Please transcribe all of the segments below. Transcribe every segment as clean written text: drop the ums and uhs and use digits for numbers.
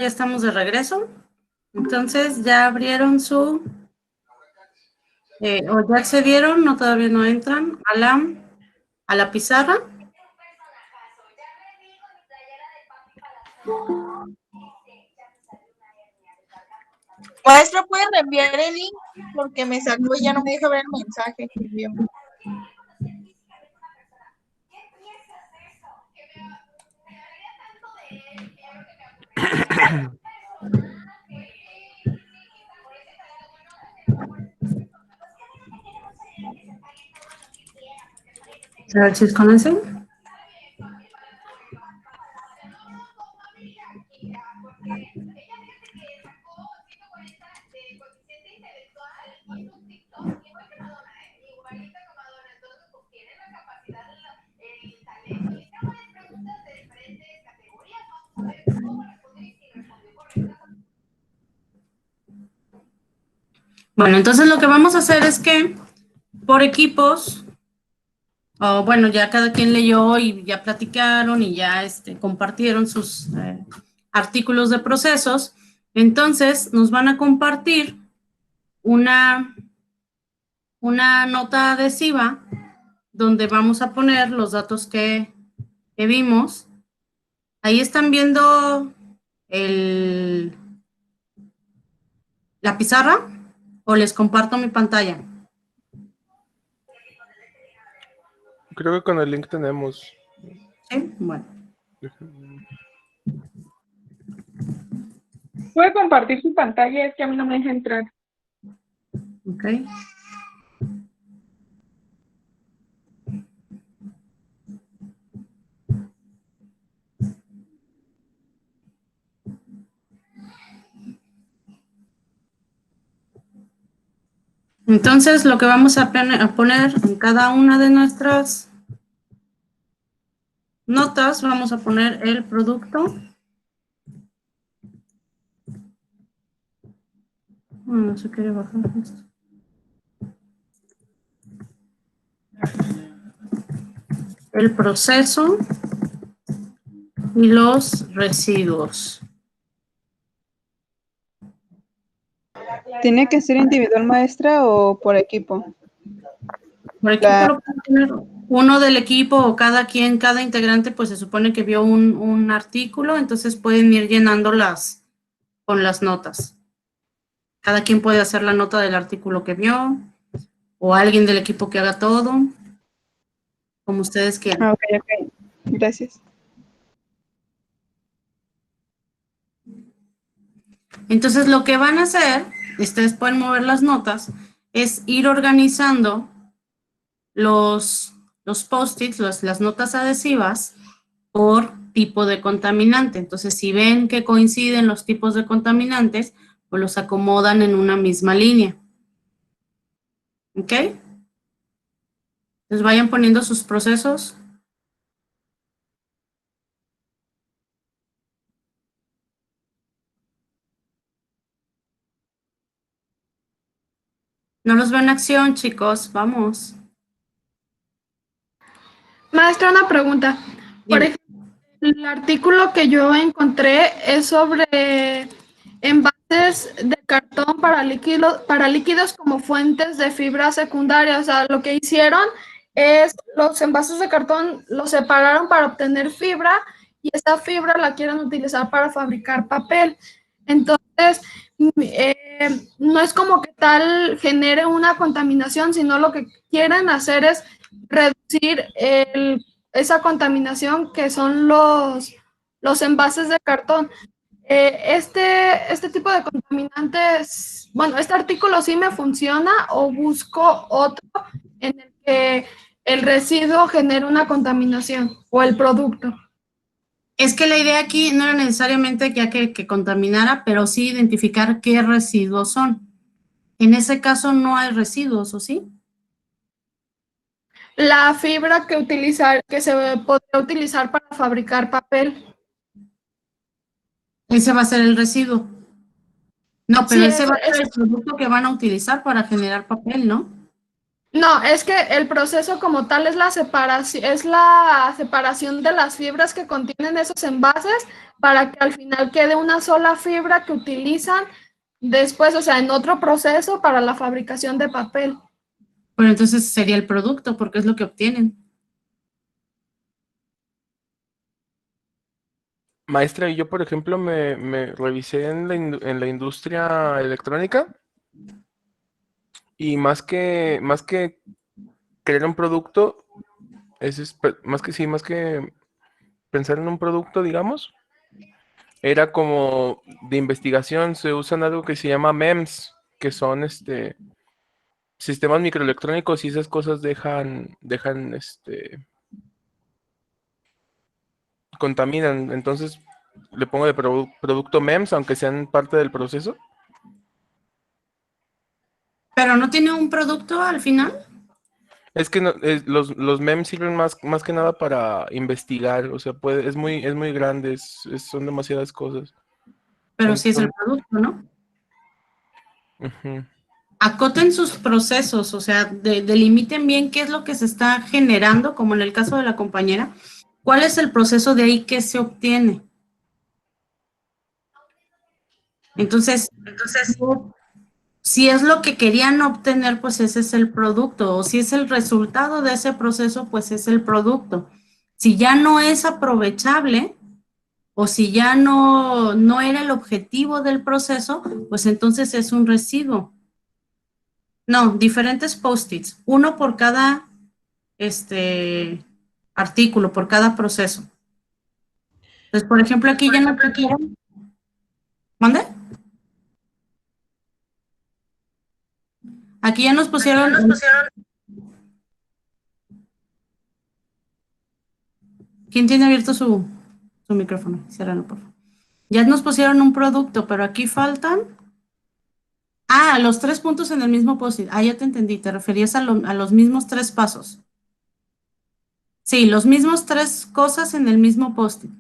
Ya estamos de regreso. Entonces, ¿ya abrieron su... o ya accedieron, no, todavía no entran, a la pizarra? Maestra, ¿puede reenviar el link? Porque me sacó y ya no me deja ver el mensaje que envió. A ver si es con ese. Bueno, entonces lo que vamos a hacer es que por equipos, o bueno, ya cada quien leyó y ya platicaron y ya compartieron sus artículos de procesos, entonces nos van a compartir una nota adhesiva donde vamos a poner los datos que vimos. Ahí están viendo la pizarra o les comparto mi pantalla. Creo que con el link tenemos. Sí, bueno. ¿Puede compartir su pantalla? Es que a mí no me deja entrar. Ok. Entonces, lo que vamos a poner en cada una de nuestras notas, vamos a poner el producto. No se quiere bajar esto. El proceso y los residuos. ¿Tiene que ser individual, maestra, o por equipo? Por equipo lo pueden poner uno del equipo o cada integrante, pues se supone que vio un artículo, entonces pueden ir llenándolas con las notas. Cada quien puede hacer la nota del artículo que vio, o alguien del equipo que haga todo, como ustedes quieran. Ah, ok. Gracias. Entonces, lo que van a hacer, ustedes pueden mover las notas, es ir organizando los post-its, las notas adhesivas, por tipo de contaminante. Entonces, si ven que coinciden los tipos de contaminantes, pues los acomodan en una misma línea. ¿Ok? Entonces, vayan poniendo sus procesos. No los veo en acción, chicos. Vamos. Maestra, una pregunta. Por ejemplo, el artículo que yo encontré es sobre envases de cartón para líquidos como fuentes de fibra secundaria. O sea, lo que hicieron es los envases de cartón los separaron para obtener fibra y esta fibra la quieren utilizar para fabricar papel. Entonces, no es como que tal genere una contaminación, sino lo que quieren hacer es reducir esa contaminación que son los envases de cartón. Este tipo de contaminantes, bueno, este artículo sí me funciona o busco otro en el que el residuo genere una contaminación o el producto. Es que la idea aquí no era necesariamente que contaminara, pero sí identificar qué residuos son. En ese caso no hay residuos, ¿o sí? La fibra que se podría utilizar para fabricar papel. Ese va a ser el residuo. No, pero Sí, ese va a ser el producto que van a utilizar para generar papel, ¿no? No, es que el proceso como tal es la separación de las fibras que contienen esos envases para que al final quede una sola fibra que utilizan después, o sea, en otro proceso para la fabricación de papel. Pero entonces sería el producto, porque es lo que obtienen. Maestra, y yo, por ejemplo, me revisé en en la industria electrónica y más que crear un producto, más que sí, más que pensar en un producto, digamos, era como de investigación, se usan algo que se llama MEMS, que son sistemas microelectrónicos y esas cosas dejan contaminan. Entonces le pongo de producto MEMS, aunque sean parte del proceso. Pero no tiene un producto al final. Es que los MEMS sirven más que nada para investigar, o sea, es muy grande, son demasiadas cosas. Pero Son, sí es el son- producto, ¿no? ujú. Acoten sus procesos, o sea, delimiten bien qué es lo que se está generando, como en el caso de la compañera, cuál es el proceso de ahí que se obtiene. Entonces, si es lo que querían obtener, pues ese es el producto, o si es el resultado de ese proceso, pues es el producto. Si ya no es aprovechable, o si ya no era el objetivo del proceso, pues entonces es un residuo. No, diferentes post-its, uno por cada artículo, por cada proceso. Entonces, por ejemplo, aquí ya no pusieron. ¿Mande? Aquí ya nos pusieron. ¿Quién tiene abierto su micrófono? Ciérralo, por favor. Ya nos pusieron un producto, pero aquí faltan. Ah, los 3 puntos en el mismo post-it. Ah, ya te entendí. Te referías a los mismos 3 pasos. Sí, los mismos 3 cosas en el mismo post-it.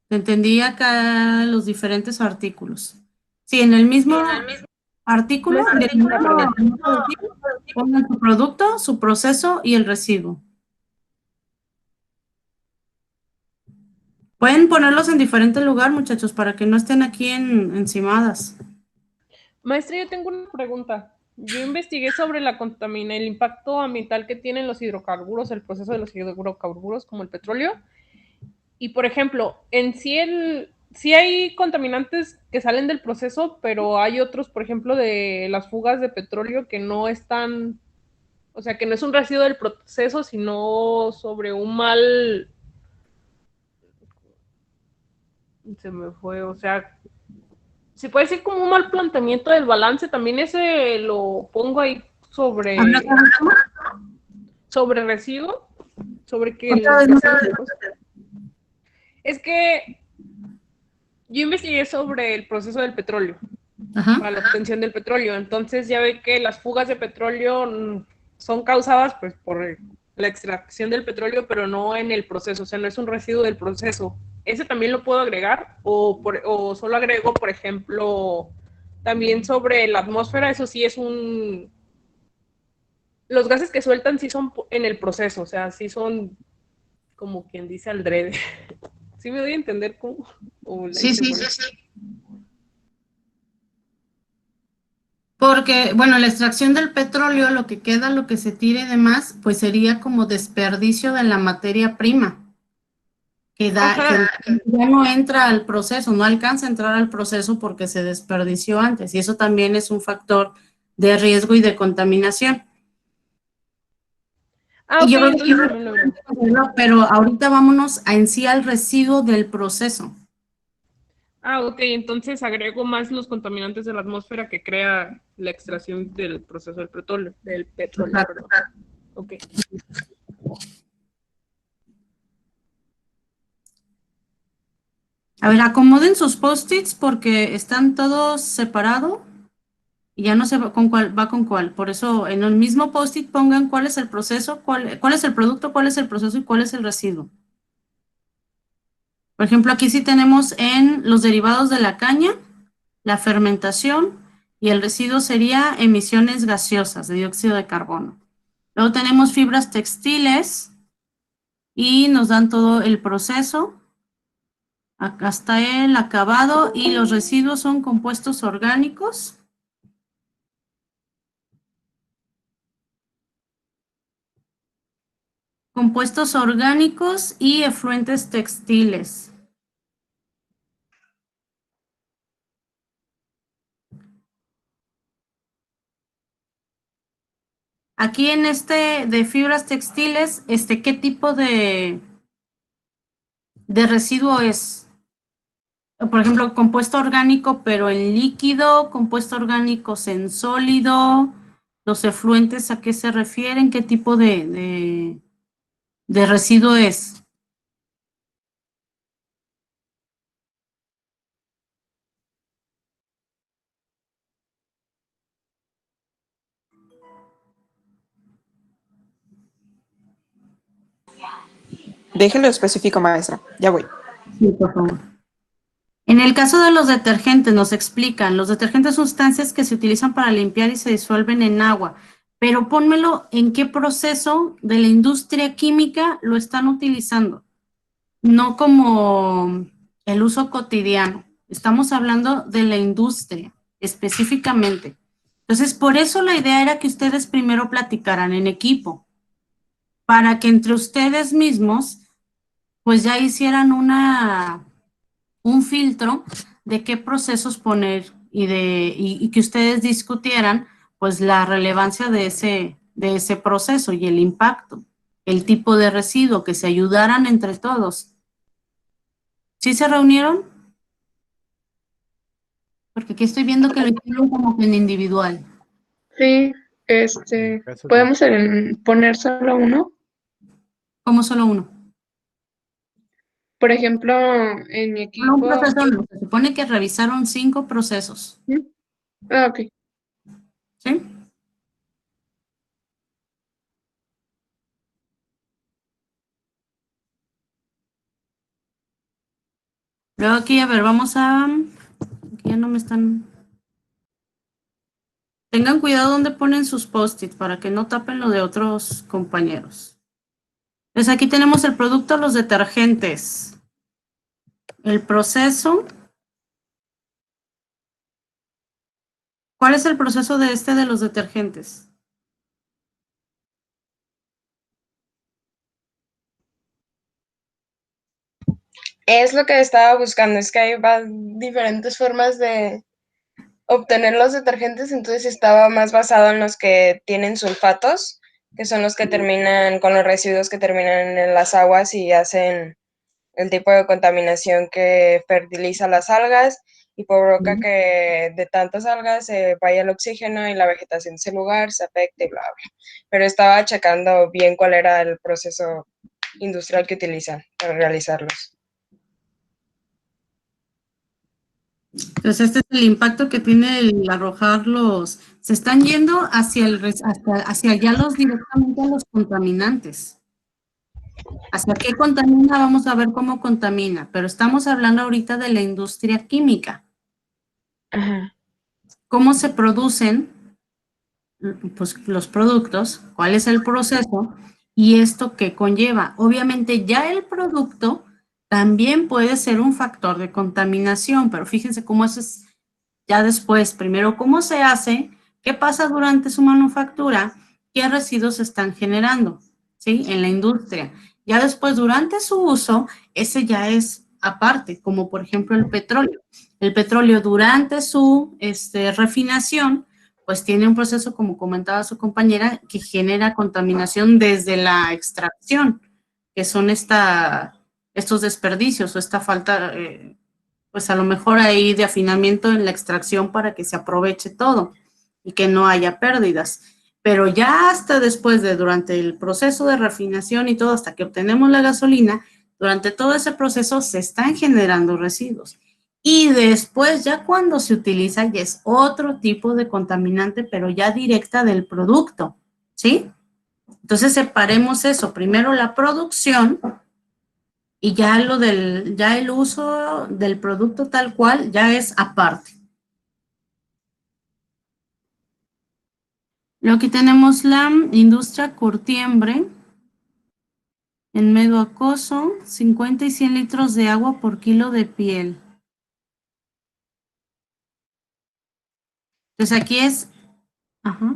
Te entendí acá los diferentes artículos. Sí, en el mismo artículo, Maestra, del tengo una mismo pregunta. artículo, pongan su producto, su proceso y el residuo. Pueden ponerlos en diferente lugar, muchachos, para que no estén aquí encimadas. Maestra, yo tengo una pregunta. Yo investigué sobre el impacto ambiental que tienen los hidrocarburos, el proceso de los hidrocarburos como el petróleo. Y por ejemplo, en sí hay contaminantes que salen del proceso, pero hay otros, por ejemplo, de las fugas de petróleo que no están, o sea, que no es un residuo del proceso, sino sobre un mal, se me fue, o sea, se puede decir como un mal planteamiento del balance, también ese lo pongo ahí sobre residuo, sobre que Otra vez, no sé. es que yo investigué sobre el proceso del petróleo, Ajá. para la obtención del petróleo, entonces ya ve que las fugas de petróleo son causadas pues por la extracción del petróleo, pero no en el proceso, o sea, no es un residuo del proceso. ¿Ese también lo puedo agregar? O solo agrego, por ejemplo, también sobre la atmósfera, eso sí es los gases que sueltan sí son en el proceso, o sea, sí son como quien dice aldrede. ¿Sí me doy a entender cómo? Sí. Porque, bueno, la extracción del petróleo, lo que queda, lo que se tire y demás, pues sería como desperdicio de la materia prima, que ya no entra al proceso, no alcanza a entrar al proceso porque se desperdició antes, y eso también es un factor de riesgo y de contaminación. Ah, Y ok, yo creo entonces que también lo agrego. pero ahorita vámonos en sí al residuo del proceso. Ah, ok, entonces agrego más los contaminantes de la atmósfera que crea la extracción del proceso del petróleo, Exacto. perdón. Ok. A ver, acomoden sus post-its porque están todos separados y ya no sé con cuál va con cuál. Por eso en el mismo post-it pongan cuál es el proceso, cuál es el producto, cuál es el proceso y cuál es el residuo. Por ejemplo, aquí sí tenemos en los derivados de la caña, la fermentación y el residuo sería emisiones gaseosas de dióxido de carbono. Luego tenemos fibras textiles y nos dan todo el proceso. Acá está el acabado y los residuos son compuestos orgánicos. Compuestos orgánicos y efluentes textiles. Aquí en este de fibras textiles, ¿qué tipo de residuo es? Por ejemplo, compuesto orgánico, pero en líquido, compuesto orgánicos en sólido, los efluentes, ¿a qué se refieren? ¿Qué tipo de residuo es? Déjelo específico, maestra. Ya voy. Sí, por favor. En el caso de los detergentes, nos explican, los detergentes son sustancias que se utilizan para limpiar y se disuelven en agua, pero pónmelo en qué proceso de la industria química lo están utilizando, no como el uso cotidiano. Estamos hablando de la industria específicamente. Entonces, por eso la idea era que ustedes primero platicaran en equipo, para que entre ustedes mismos, pues ya hicieran un filtro de qué procesos poner y que ustedes discutieran pues la relevancia de ese proceso y el impacto, el tipo de residuo, que se ayudaran entre todos. ¿Sí se reunieron? Porque aquí estoy viendo que lo hicieron como que en individual. Sí, podemos poner solo uno. Como solo uno. Por ejemplo, en mi Solo un equipo. proceso no. Se supone que revisaron 5 procesos. Ah, ok. ¿Sí? Luego aquí, a ver, vamos a... Aquí ya no me están... Tengan cuidado donde ponen sus post-it para que no tapen lo de otros compañeros. Pues aquí tenemos el producto, los detergentes. El proceso. ¿Cuál es el proceso de los detergentes? Es lo que estaba buscando, es que hay diferentes formas de obtener los detergentes, entonces estaba más basado en los que tienen sulfatos, que son los que terminan con los residuos que terminan en las aguas y hacen el tipo de contaminación que fertiliza las algas y provoca que de tantas algas se vaya el oxígeno y la vegetación de ese lugar se afecte y bla, bla. Pero estaba checando bien cuál era el proceso industrial que utilizan para realizarlos. Entonces este es el impacto que tiene el arrojarlos. Se están yendo hacia ya directamente a los contaminantes. ¿Hacia qué contamina? Vamos a ver cómo contamina, pero estamos hablando ahorita de la industria química. Ajá. ¿Cómo se producen pues, los productos? ¿Cuál es el proceso? ¿Y esto qué conlleva? Obviamente ya el producto también puede ser un factor de contaminación, pero fíjense cómo eso es ya después. Primero, ¿cómo se hace? ¿Qué pasa durante su manufactura? ¿Qué residuos se están generando? ¿Sí? En la industria. Ya después, durante su uso, ese ya es aparte, como por ejemplo el petróleo. El petróleo durante su refinación, pues tiene un proceso, como comentaba su compañera, que genera contaminación desde la extracción, que son estos desperdicios o esta falta, pues a lo mejor ahí de afinamiento en la extracción para que se aproveche todo y que no haya pérdidas. Pero ya hasta después durante el proceso de refinación y todo, hasta que obtenemos la gasolina, durante todo ese proceso se están generando residuos. Y después, ya cuando se utiliza, ya es otro tipo de contaminante, pero ya directa del producto, ¿sí? Entonces separemos eso. Primero la producción y ya ya el uso del producto tal cual ya es aparte. Luego aquí tenemos la industria curtiembre. En medio acuoso, 50 y 100 litros de agua por kilo de piel. Entonces aquí es, ajá.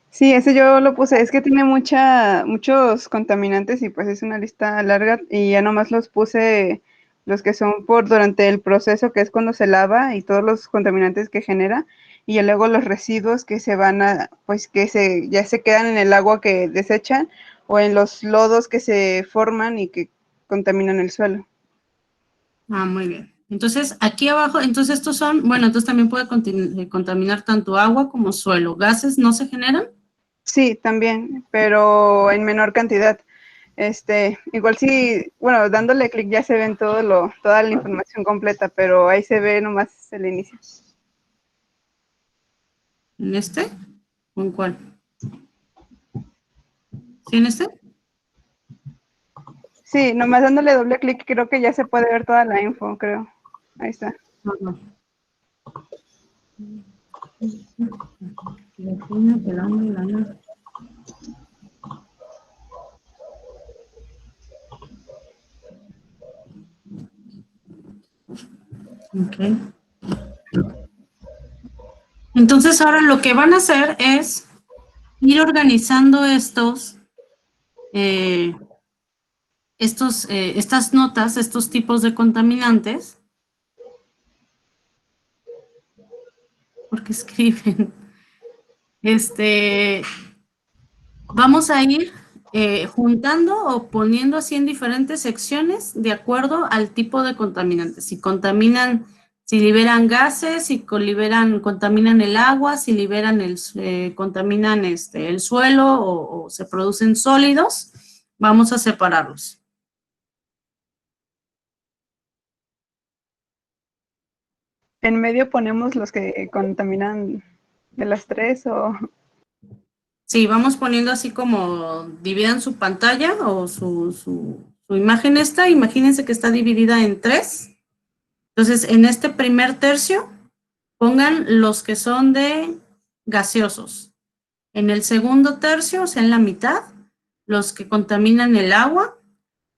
Sí, ese yo lo puse, es que tiene muchos contaminantes y pues es una lista larga y ya nomás los puse los que son por durante el proceso, que es cuando se lava y todos los contaminantes que genera, y ya luego los residuos que se van a, pues ya se quedan en el agua que desechan o en los lodos que se forman y que contaminan el suelo. Ah, muy bien. Entonces, aquí abajo, entonces estos son, bueno, entonces también puede contaminar tanto agua como suelo. ¿Gases no se generan? Sí, también, pero en menor cantidad. Igual sí, bueno, dándole clic ya se ven toda la información completa, pero ahí se ve nomás el inicio. ¿En este? ¿O en cuál? ¿Sí en este? Sí, nomás dándole doble clic creo que ya se puede ver toda la info, creo. Ahí está. Ajá. Ok. Entonces ahora lo que van a hacer es ir organizando estas notas, estos tipos de contaminantes, porque escriben. Vamos a ir juntando o poniendo así en diferentes secciones de acuerdo al tipo de contaminantes. Si contaminan, si liberan gases, si contaminan el agua, si contaminan el suelo o se producen sólidos, vamos a separarlos. En medio ponemos los que contaminan de las tres o... Sí, vamos poniendo así como dividan su pantalla o su imagen esta. Imagínense que está dividida en tres. Entonces, en este primer tercio, pongan los que son de gaseosos. En el segundo tercio, o sea, en la mitad, los que contaminan el agua.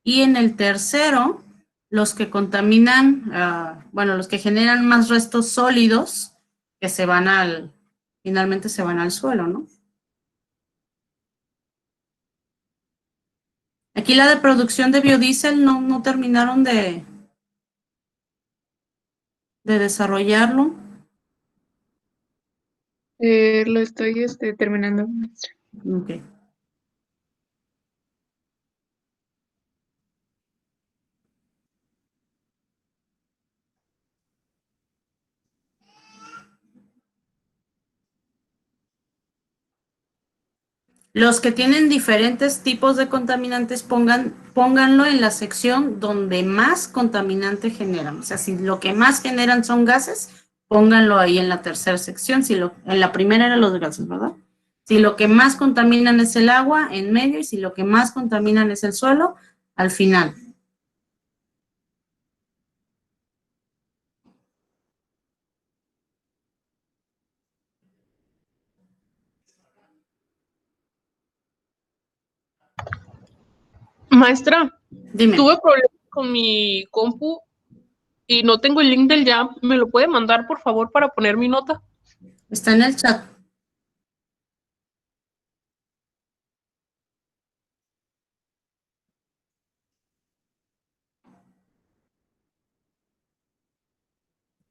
Y en el tercero, los que contaminan, bueno, los que generan más restos sólidos que finalmente se van al suelo, ¿no? Aquí la de producción de biodiesel no terminaron de desarrollarlo. Lo estoy terminando. Ok. Los que tienen diferentes tipos de contaminantes, pónganlo en la sección donde más contaminante generan. O sea, si lo que más generan son gases, pónganlo ahí en la tercera sección. En la primera eran los gases, ¿verdad? Si lo que más contaminan es el agua, en medio, y si lo que más contaminan es el suelo, al final. Maestra, Dime, tuve problemas con mi compu y no tengo el link del Jam. ¿Me lo puede mandar, por favor, para poner mi nota? está en el chat.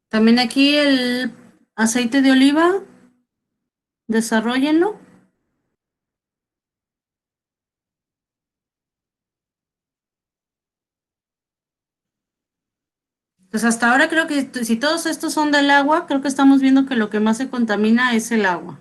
También aquí el aceite de oliva, desarrollenlo. Pues hasta ahora creo que si todos estos son del agua, creo que estamos viendo que lo que más se contamina es el agua.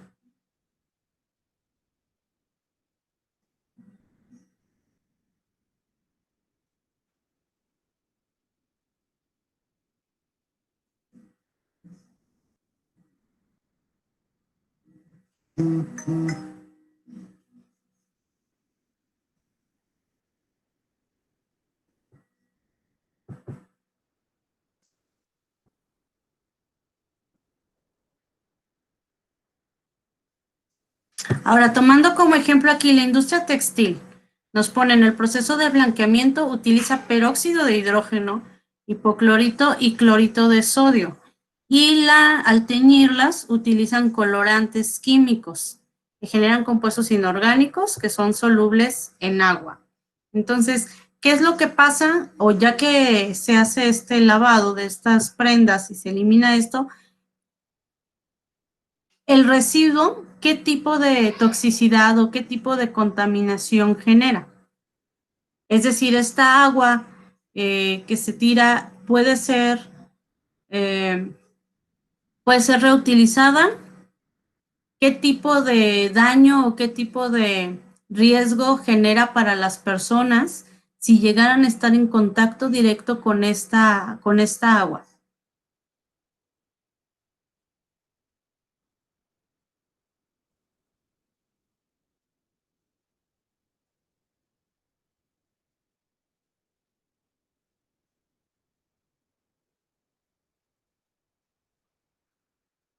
Ahora, tomando como ejemplo aquí la industria textil, nos ponen el proceso de blanqueamiento, utiliza peróxido de hidrógeno, hipoclorito y clorito de sodio. Y al teñirlas utilizan colorantes químicos que generan compuestos inorgánicos que son solubles en agua. Entonces, ¿qué es lo que pasa? O ya que se hace este lavado de estas prendas y se elimina esto, el residuo, ¿qué tipo de toxicidad o qué tipo de contaminación genera? Es decir, esta agua que se tira puede ser reutilizada. ¿Qué tipo de daño o qué tipo de riesgo genera para las personas si llegaran a estar en contacto directo con esta agua?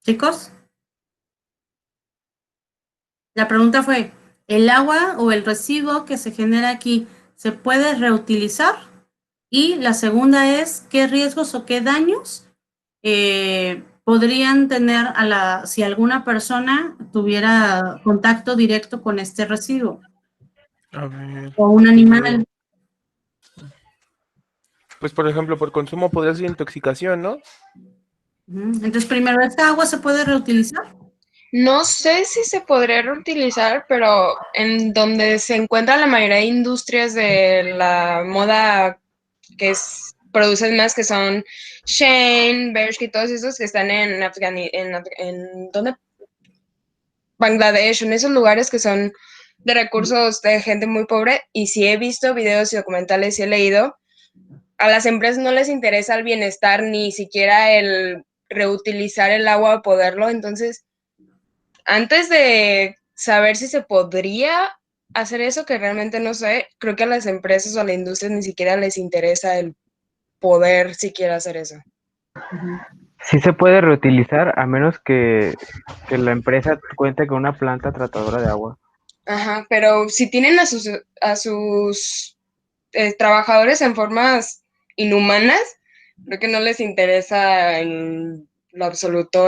Chicos, la pregunta fue, ¿el agua o el residuo que se genera aquí se puede reutilizar? Y la segunda es, ¿qué riesgos o qué daños podrían tener si alguna persona tuviera contacto directo con este residuo? A ver. O un animal. Pues, por ejemplo, por consumo podría ser intoxicación, ¿no? Entonces, primero, ¿esta agua se puede reutilizar? No sé si se podría reutilizar, pero en donde se encuentran la mayoría de industrias de la moda producen más, que son Shein, Bershka y todos esos que están en ¿dónde? Bangladesh, en esos lugares que son de recursos de gente muy pobre. Y sí he visto videos y documentales y he leído, a las empresas no les interesa el bienestar ni siquiera el reutilizar el agua o poderlo. Entonces, antes de saber si se podría hacer eso, que realmente no sé, creo que a las empresas o a la industria ni siquiera les interesa el poder siquiera hacer eso. Sí se puede reutilizar a menos que la empresa cuente con una planta tratadora de agua. Ajá, pero si tienen a sus trabajadores en formas inhumanas, creo que no les interesa en lo absoluto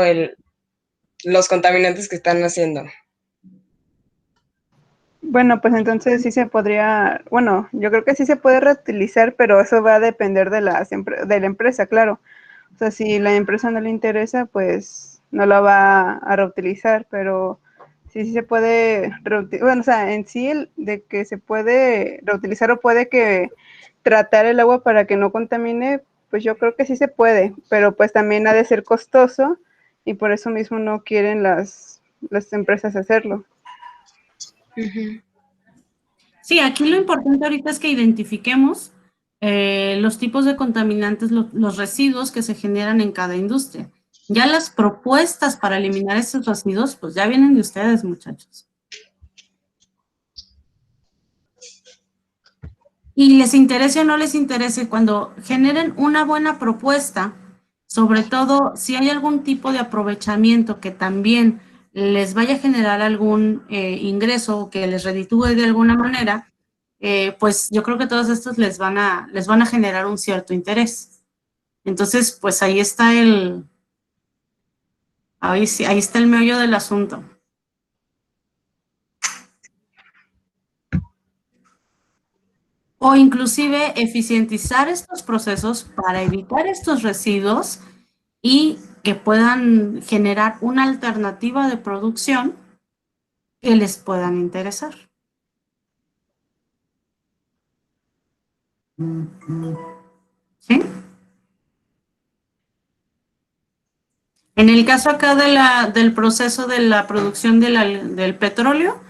los contaminantes que están haciendo. Bueno, pues entonces sí se podría, bueno, yo creo que sí se puede reutilizar, pero eso va a depender de la empresa, claro. O sea, si la empresa no le interesa, pues no la va a reutilizar, pero sí se puede reutilizar. Bueno, o sea, en sí de que se puede reutilizar o puede que tratar el agua para que no contamine, pues yo creo que sí se puede, pero pues también ha de ser costoso y por eso mismo no quieren las empresas hacerlo. Sí, aquí lo importante ahorita es que identifiquemos los tipos de contaminantes, los residuos que se generan en cada industria. Ya las propuestas para eliminar esos residuos, pues ya vienen de ustedes, muchachos. Y les interese o no les interese, cuando generen una buena propuesta, sobre todo si hay algún tipo de aprovechamiento que también les vaya a generar algún ingreso o que les reditúe de alguna manera, pues yo creo que todos estos les van a generar un cierto interés. Entonces, pues ahí está ahí está el meollo del asunto. O inclusive eficientizar estos procesos para evitar estos residuos y que puedan generar una alternativa de producción que les puedan interesar. ¿Sí? En el caso acá del proceso de la producción del petróleo,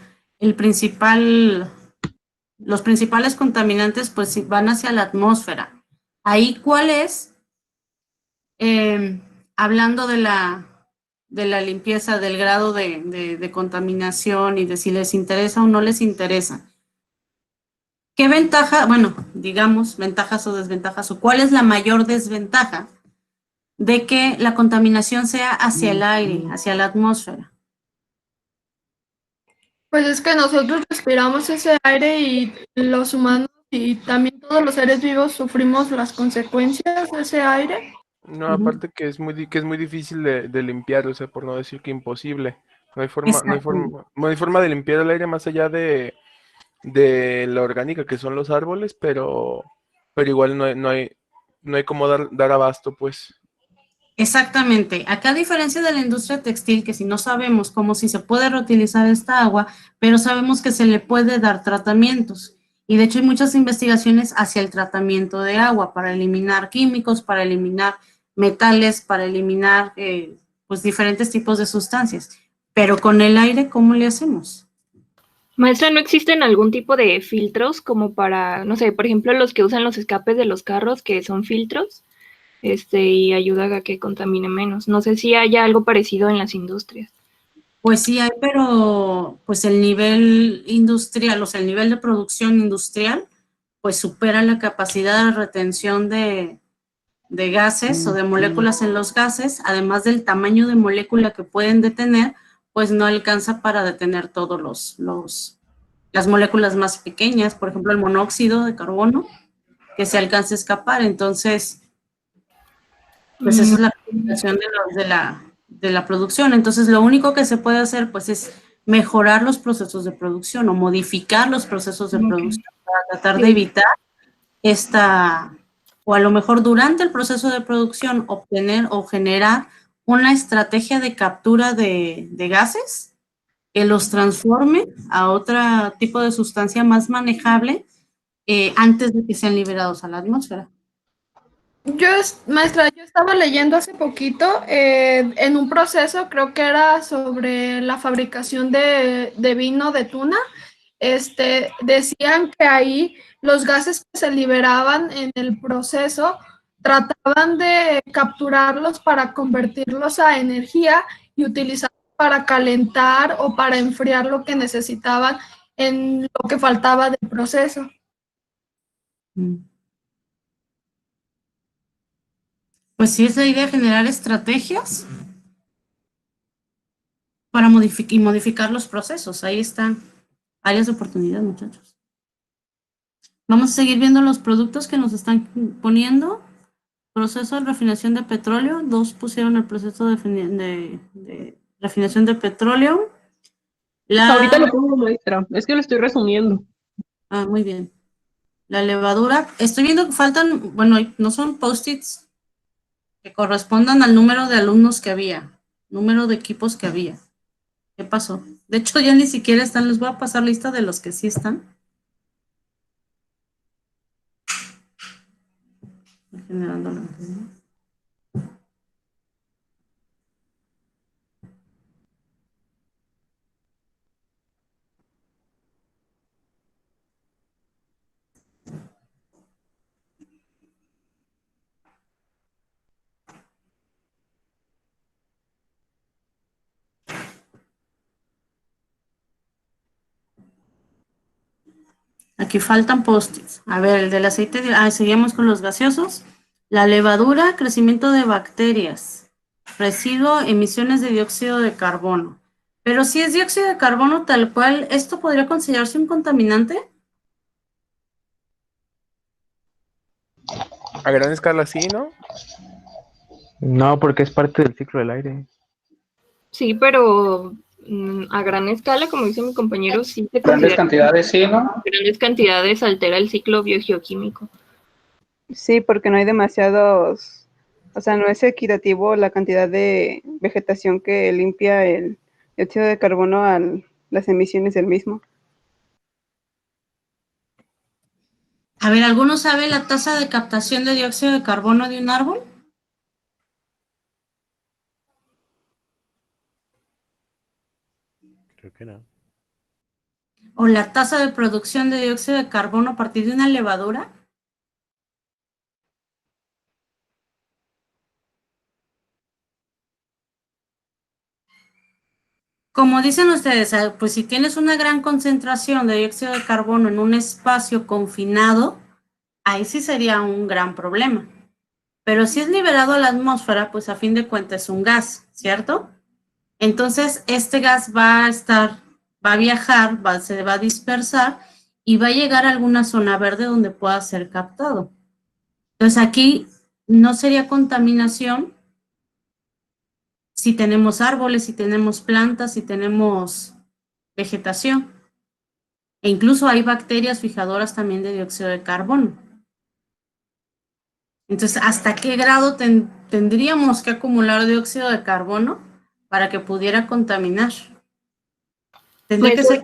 los principales contaminantes pues van hacia la atmósfera. Ahí, ¿cuál es? Hablando de la limpieza, del grado de contaminación y de si les interesa o no les interesa. ¿Qué ventaja, bueno, digamos, ventajas o desventajas, o cuál es la mayor desventaja de que la contaminación sea hacia el aire, hacia la atmósfera? Pues es que nosotros respiramos ese aire y los humanos y también todos los seres vivos sufrimos las consecuencias de ese aire. No, Ujú. aparte que que es muy difícil de limpiar, o sea, por no decir que imposible. No hay forma, Exacto. no hay forma de limpiar el aire más allá de la orgánica que son los árboles, pero igual no hay cómo dar abasto, pues. Exactamente. Acá, a diferencia de la industria textil, que si no sabemos cómo si se puede reutilizar esta agua, pero sabemos que se le puede dar tratamientos. Y de hecho hay muchas investigaciones hacia el tratamiento de agua para eliminar químicos, para eliminar metales, para eliminar pues diferentes tipos de sustancias. Pero con el aire, ¿cómo le hacemos? Maestra, ¿no existen algún tipo de filtros como para, no sé, por ejemplo, los que usan los escapes de los carros, que son filtros, y ayuda a que contamine menos? No sé si haya algo parecido en las industrias. Pues sí hay, pero pues el nivel industrial, o sea, el nivel de producción industrial, pues supera la capacidad de retención de gases o de moléculas en los gases, además del tamaño de molécula que pueden detener, pues no alcanza para detener todos las moléculas más pequeñas, por ejemplo, el monóxido de carbono, que se alcanza a escapar. Entonces, pues esa es la limitación de la producción. Entonces, lo único que se puede hacer, pues, es mejorar los procesos de producción o modificar los procesos de producción para tratar de evitar esta, o a lo mejor durante el proceso de producción, obtener o generar una estrategia de captura de gases que los transforme a otro tipo de sustancia más manejable antes de que sean liberados a la atmósfera. Maestra, yo estaba leyendo hace poquito en un proceso, creo que era sobre la fabricación de vino de tuna. Decían que ahí los gases que se liberaban en el proceso trataban de capturarlos para convertirlos a energía y utilizarlos para calentar o para enfriar lo que necesitaban en lo que faltaba del proceso. Pues sí, es la idea, generar estrategias para modificar los procesos. Ahí están áreas de oportunidad, muchachos. Vamos a seguir viendo los productos que nos están poniendo. Proceso de refinación de petróleo. 2 pusieron el proceso de refinación de petróleo. Ahorita lo pongo, maestra. Es que lo estoy resumiendo. Ah, muy bien. La levadura. Estoy viendo que faltan, bueno, no son post-its que correspondan al número de alumnos que había, número de equipos que había. ¿Qué pasó? De hecho, ya ni siquiera están, les voy a pasar lista de los que sí están. Generando la... Aquí faltan post-its. A ver, el del aceite, seguimos con los gaseosos. La levadura, crecimiento de bacterias. Residuo, emisiones de dióxido de carbono. Pero si es dióxido de carbono tal cual, ¿esto podría considerarse un contaminante? A gran escala sí, ¿no? No, porque es parte del ciclo del aire. Sí, pero a gran escala, como dice mi compañero, sí se Grandes considera. cantidades, sí, ¿no? Grandes cantidades altera el ciclo biogeoquímico. Sí, porque no hay demasiados, o sea, no es equitativo la cantidad de vegetación que limpia el dióxido de carbono a las emisiones del mismo. A ver, ¿alguno sabe la tasa de captación de dióxido de carbono de un árbol? Creo que no. ¿O la tasa de producción de dióxido de carbono a partir de una levadura? Como dicen ustedes, pues si tienes una gran concentración de dióxido de carbono en un espacio confinado, ahí sí sería un gran problema. Pero si es liberado a la atmósfera, pues a fin de cuentas es un gas, ¿cierto? Entonces, este gas va a estar va a viajar, se va a dispersar y va a llegar a alguna zona verde donde pueda ser captado. Entonces aquí no sería contaminación si tenemos árboles, si tenemos plantas, si tenemos vegetación. E incluso hay bacterias fijadoras también de dióxido de carbono. Entonces, ¿hasta qué grado tendríamos que acumular dióxido de carbono para que pudiera contaminar? Tendría Pues que ser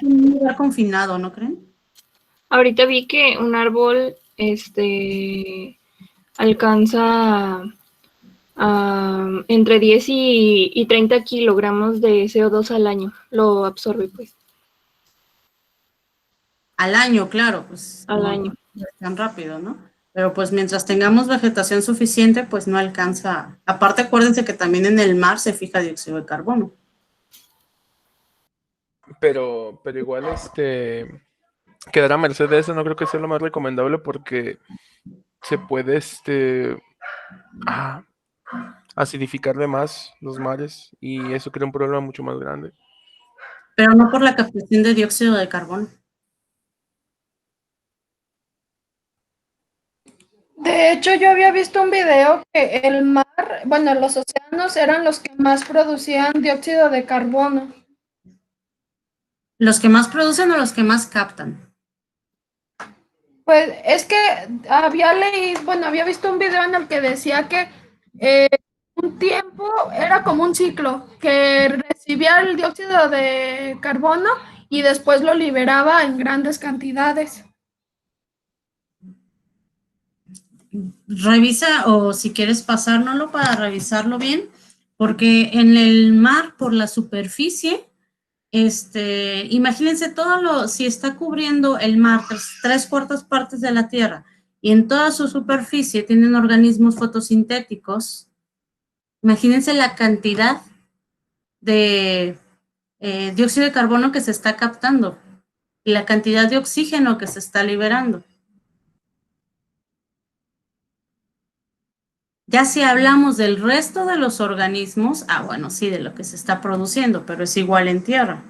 en un lugar confinado, ¿no creen? ahorita vi que un árbol alcanza entre 10 y 30 kilogramos de CO2 al año. Lo absorbe, pues. Al año, claro, pues Al no, año. no es tan rápido, ¿no? Pero pues mientras tengamos vegetación suficiente, pues no alcanza. Aparte, acuérdense que también en el mar se fija dióxido de carbono. Pero igual, quedar a merced de eso no creo que sea lo más recomendable porque se puede, acidificar de más los mares y eso crea un problema mucho más grande. Pero no por la captación de dióxido de carbono. De hecho, yo había visto un video que el mar, bueno, los océanos eran los que más producían dióxido de carbono. ¿Los que más producen o los que más captan? Pues es que había leído, bueno, había visto un video en el que decía que un tiempo era como un ciclo, que recibía el dióxido de carbono y después lo liberaba en grandes cantidades. Revisa, o si quieres pasárnoslo para revisarlo bien, porque en el mar, por la superficie, imagínense si está cubriendo el mar 3/4 partes de la Tierra y en toda su superficie tienen organismos fotosintéticos, imagínense la cantidad de dióxido de carbono que se está captando y la cantidad de oxígeno que se está liberando. Ya si hablamos del resto de los organismos, bueno, sí, de lo que se está produciendo, pero es igual en tierra.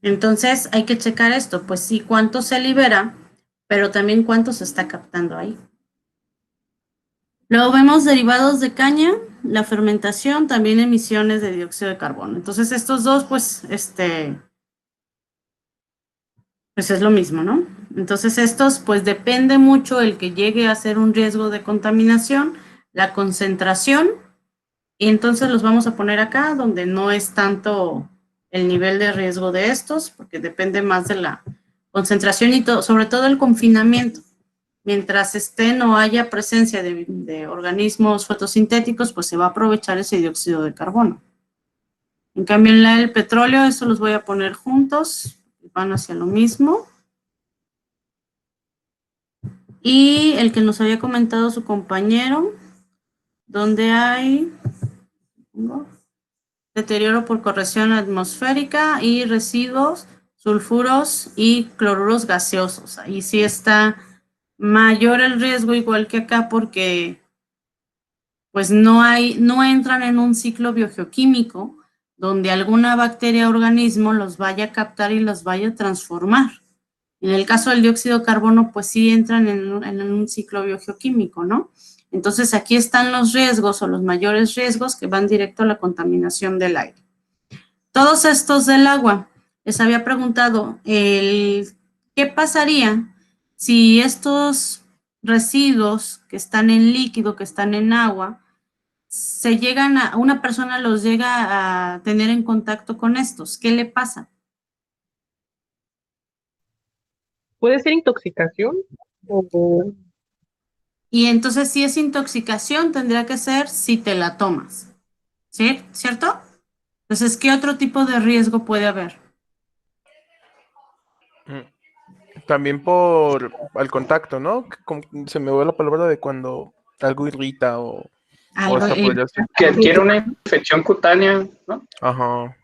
Entonces hay que checar esto, pues sí, cuánto se libera, pero también cuánto se está captando ahí. Luego vemos derivados de caña, la fermentación, también emisiones de dióxido de carbono. Entonces estos dos, pues es lo mismo, ¿no? Entonces estos, pues depende mucho el que llegue a ser un riesgo de contaminación, la concentración, y entonces los vamos a poner acá donde no es tanto el nivel de riesgo de estos, porque depende más de la concentración y sobre todo el confinamiento. Mientras no haya presencia de organismos fotosintéticos, pues se va a aprovechar ese dióxido de carbono. En cambio, en el petróleo, eso los voy a poner juntos, van hacia lo mismo. Y el que nos había comentado su compañero, donde hay deterioro por corrosión atmosférica y residuos, sulfuros y cloruros gaseosos. Ahí sí está mayor el riesgo, igual que acá, porque pues no entran en un ciclo biogeoquímico donde alguna bacteria o organismo los vaya a captar y los vaya a transformar. En el caso del dióxido de carbono, pues sí entran en un ciclo biogeoquímico, ¿no? Entonces aquí están los riesgos o los mayores riesgos que van directo a la contaminación del aire. Todos estos del agua. Les había preguntado, ¿qué pasaría si estos residuos que están en líquido, que están en agua, una persona los llega a tener en contacto con estos? ¿Qué le pasa? ¿Puede ser intoxicación? Y entonces, si es intoxicación, tendría que ser si te la tomas. ¿Sí? ¿Cierto? Entonces, ¿qué otro tipo de riesgo puede haber? También por el contacto, ¿no? Se me va la palabra de cuando algo irrita o hasta podría ser. Que adquiere una infección cutánea, ¿no? Ajá.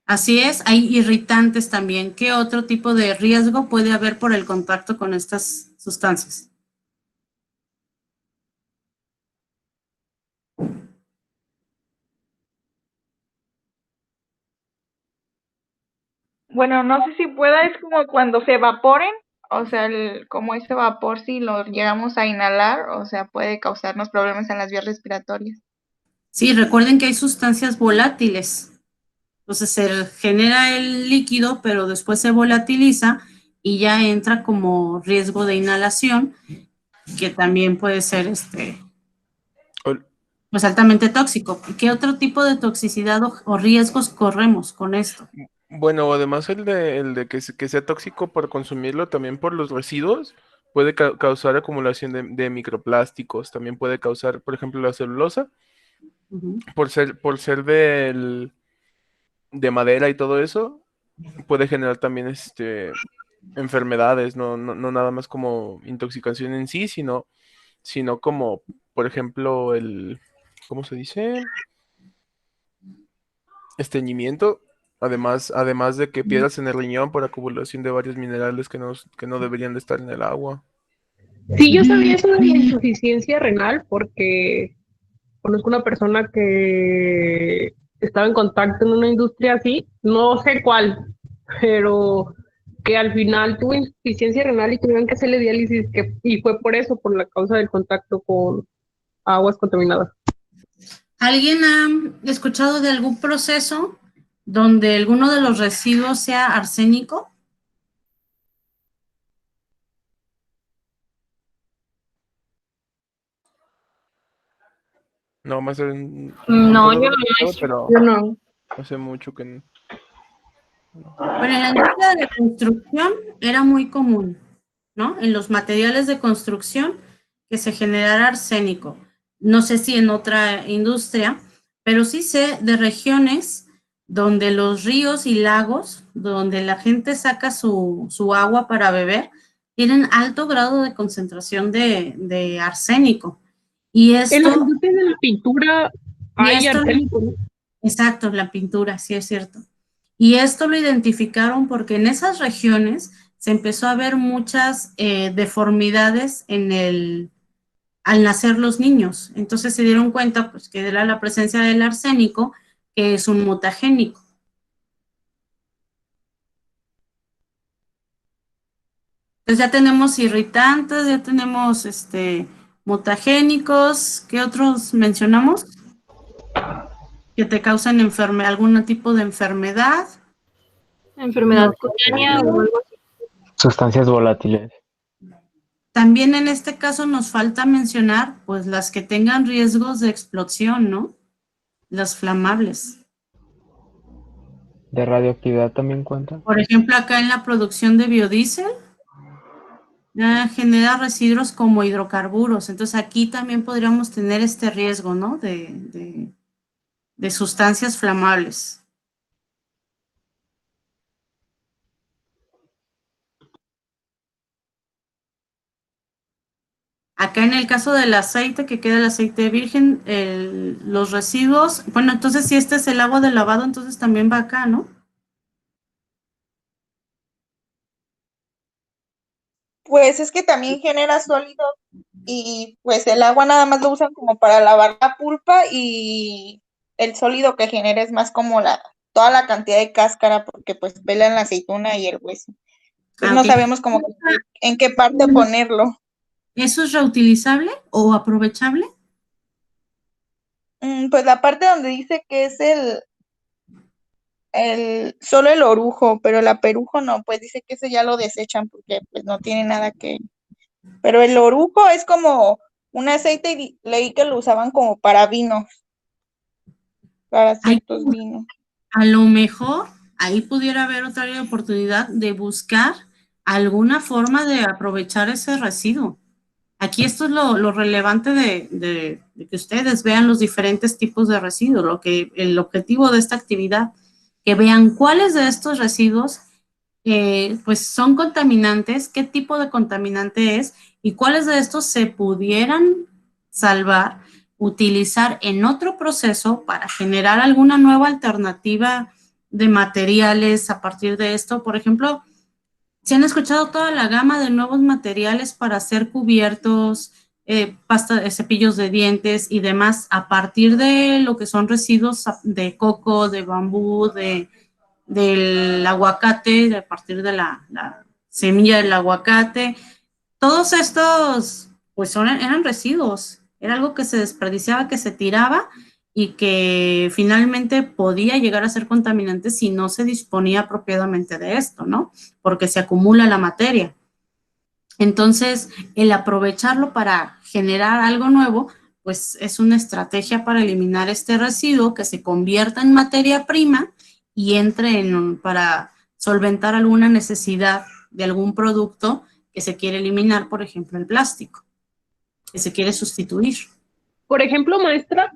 Así es, hay irritantes también. ¿Qué otro tipo de riesgo puede haber por el contacto con estas sustancias? Bueno, no sé si pueda, es como cuando se evaporen, o sea, como ese vapor, si lo llegamos a inhalar, o sea, puede causarnos problemas en las vías respiratorias. Sí, recuerden que hay sustancias volátiles. Entonces se genera el líquido, pero después se volatiliza y ya entra como riesgo de inhalación, que también puede ser Ol- pues altamente tóxico. ¿Qué otro tipo de toxicidad o riesgos corremos con esto? Bueno, además el de que sea tóxico por consumirlo, también por los residuos, puede causar acumulación de microplásticos, también puede causar, por ejemplo, la celulosa, Ujú. por ser de madera y todo eso, puede generar también enfermedades, no nada más como intoxicación en sí, sino como, por ejemplo, ¿cómo se dice? Estreñimiento, además de que piedras en el riñón por acumulación de varios minerales que no deberían de estar en el agua. Sí, yo sabía eso de la insuficiencia renal porque conozco una persona que estaba en contacto en una industria así, no sé cuál, pero que al final tuvo insuficiencia renal y tuvieron que hacerle diálisis y fue por eso, por la causa del contacto con aguas contaminadas. ¿Alguien ha escuchado de algún proceso donde alguno de los residuos sea arsénico? No, más No, yo no lo he hecho. pero Yo no. hace mucho que no. Bueno, en la industria de la construcción era muy común, ¿no? En los materiales de construcción que se generara arsénico. No sé si en otra industria, pero sí sé de regiones donde los ríos y lagos, donde la gente saca su agua para beber, tienen alto grado de concentración de arsénico. Y En la esto, industria de la pintura y hay esto arsénico, ¿no? Exacto, la pintura, sí es cierto. Y esto lo identificaron porque en esas regiones se empezó a ver muchas deformidades al nacer los niños. Entonces se dieron cuenta pues, que era la presencia del arsénico, que es un mutagénico. Entonces ya tenemos irritantes, ya tenemos mutagénicos. ¿Qué otros mencionamos? Que te causan algún tipo de enfermedad. Enfermedad cutánea o algo así. Sustancias volátiles. También en este caso nos falta mencionar, pues, las que tengan riesgos de explosión, ¿no? Las flamables. ¿De radioactividad también cuenta? Por ejemplo, acá en la producción de biodiesel, genera residuos como hidrocarburos. Entonces, aquí también podríamos tener este riesgo, ¿no? De sustancias flamables. Acá en el caso del aceite, que queda el aceite virgen, los residuos, bueno, entonces si este es el agua de lavado, entonces también va acá, ¿no? Pues es que también genera sólido y pues el agua nada más lo usan como para lavar la pulpa y el sólido que genera es más como toda la cantidad de cáscara porque pues pelan la aceituna y el hueso. Entonces no Ok. sabemos como en qué parte ponerlo. ¿Eso es reutilizable o aprovechable? Pues la parte donde dice que es solo el orujo, pero el aperujo no, pues dice que ese ya lo desechan porque pues no tiene nada que. Pero el orujo es como un aceite y leí que lo usaban como para vinos, para ciertos vinos. A lo mejor ahí pudiera haber otra área de oportunidad de buscar alguna forma de aprovechar ese residuo. Aquí esto es lo relevante de que ustedes vean los diferentes tipos de residuos, el objetivo de esta actividad, que vean cuáles de estos residuos pues son contaminantes, qué tipo de contaminante es y cuáles de estos se pudieran salvar, utilizar en otro proceso para generar alguna nueva alternativa de materiales a partir de esto. Por ejemplo, ¿se han escuchado toda la gama de nuevos materiales para hacer cubiertos, cepillos de dientes y demás a partir de lo que son residuos de coco, de bambú, del aguacate, a partir de la semilla del aguacate? Todos estos, pues eran residuos, era algo que se desperdiciaba, que se tiraba y que finalmente podía llegar a ser contaminante si no se disponía apropiadamente de esto, ¿no? Porque se acumula la materia. Entonces, el aprovecharlo para generar algo nuevo, pues es una estrategia para eliminar este residuo que se convierta en materia prima y entre para solventar alguna necesidad de algún producto que se quiere eliminar, por ejemplo, el plástico, que se quiere sustituir. Por ejemplo, maestra,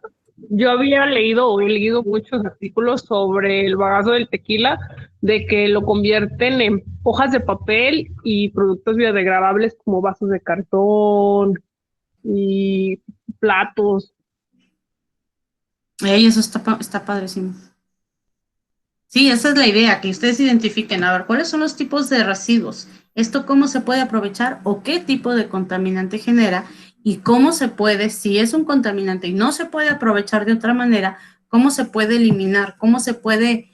yo había leído o he leído muchos artículos sobre el bagazo del tequila, de que lo convierten en hojas de papel y productos biodegradables como vasos de cartón y platos. Eso está padrísimo. Sí, esa es la idea, que ustedes identifiquen, a ver, ¿cuáles son los tipos de residuos? ¿Esto cómo se puede aprovechar o qué tipo de contaminante genera? Y cómo se puede, si es un contaminante y no se puede aprovechar de otra manera, cómo se puede eliminar, cómo se puede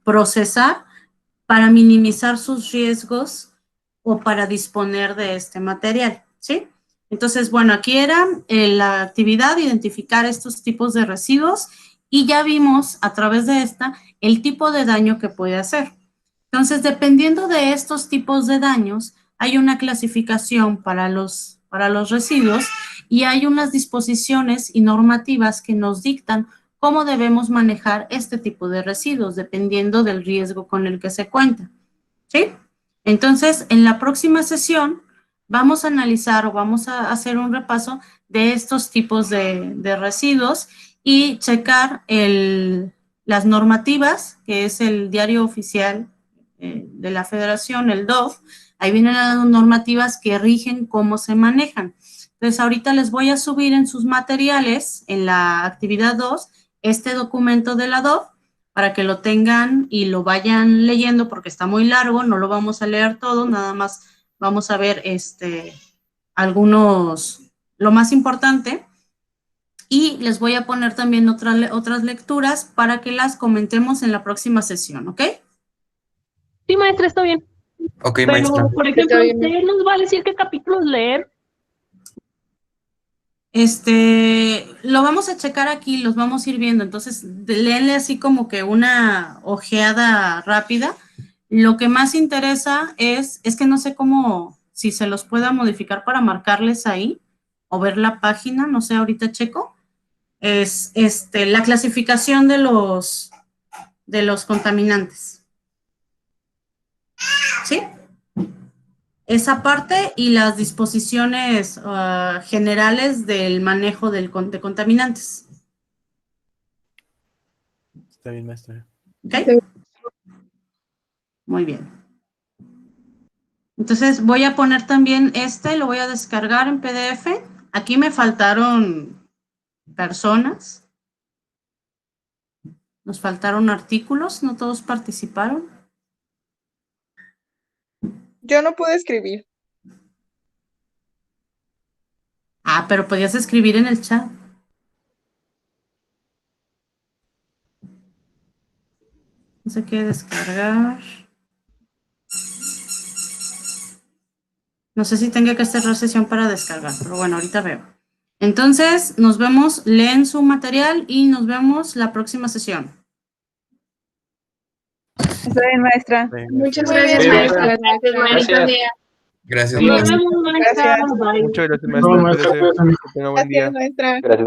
procesar para minimizar sus riesgos o para disponer de este material, ¿sí? Entonces, bueno, aquí era la actividad, identificar estos tipos de residuos y ya vimos a través de esta el tipo de daño que puede hacer. Entonces, dependiendo de estos tipos de daños, hay una clasificación para los residuos y hay unas disposiciones y normativas que nos dictan cómo debemos manejar este tipo de residuos, dependiendo del riesgo con el que se cuenta, ¿sí? Entonces, en la próxima sesión vamos a analizar o vamos a hacer un repaso de estos tipos de residuos y checar las normativas, que es el diario oficial de la Federación, el DOF. Ahí vienen las normativas que rigen cómo se manejan. Entonces, ahorita les voy a subir en sus materiales, en la actividad 2, este documento de la DOF, para que lo tengan y lo vayan leyendo, porque está muy largo, no lo vamos a leer todo, nada más vamos a ver algunos, lo más importante. Y les voy a poner también otras lecturas para que las comentemos en la próxima sesión, ¿ok? Sí, maestra, está bien. Ok, Pero, maestra. por ejemplo, ¿usted nos va a decir qué capítulos leer? Lo vamos a checar aquí, los vamos a ir viendo, entonces léenle así como que una ojeada rápida. Lo que más interesa es que no sé cómo, si se los pueda modificar para marcarles ahí o ver la página, no sé, ahorita checo. Es la clasificación de los contaminantes. ¿Sí? Esa parte y las disposiciones generales del manejo de contaminantes. Está bien, maestra. ¿Ok? Muy bien. Entonces voy a poner también lo voy a descargar en PDF. Aquí me faltaron personas. Nos faltaron artículos, no todos participaron. Yo no pude escribir. Ah, pero podías escribir en el chat. No sé qué descargar. No sé si tenga que cerrar sesión para descargar, pero bueno, ahorita veo. Entonces, nos vemos, leen su material y nos vemos la próxima sesión. Está bien, maestra. Muchas Muy gracias, bien, maestra. Gracias. Gracias, Nos maestra. vemos, maestra. Bye. Muchas gracias, No, maestra. maestra, Que tenga buen día. Gracias, maestra. Gracias.